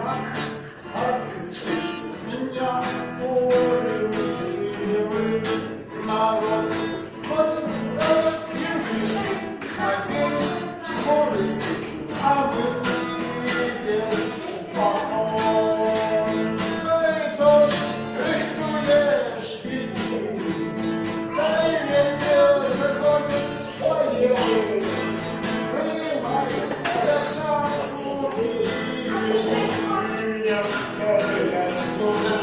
як артисти, меня поле веселили, народ поцелует еврейский, один горести, а вы видели упокой. Дай дождь, рихтує шпильки, дай ветер выходит своей, вынимай решатку и меня вставляй сюда.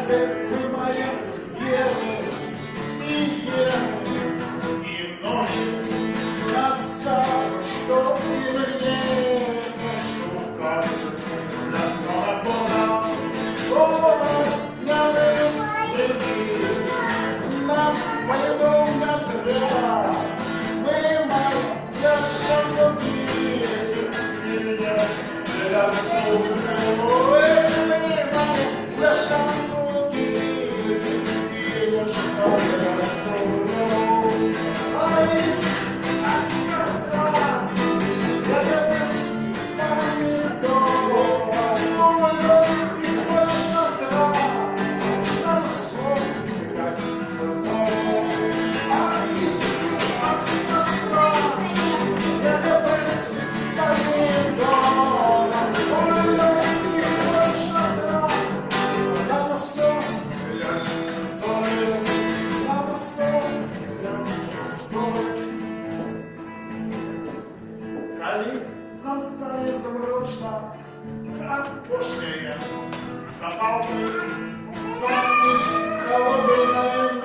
Вы мои веры и ены, и ноги настало, что ты мне шукаешь. Настала пора, голос не выйти, нам поедом на тря. Мы мои для шагоги, меня для сумру, для шагоги. Нам стане замрочно, запошнее, запалки, станешь холодной.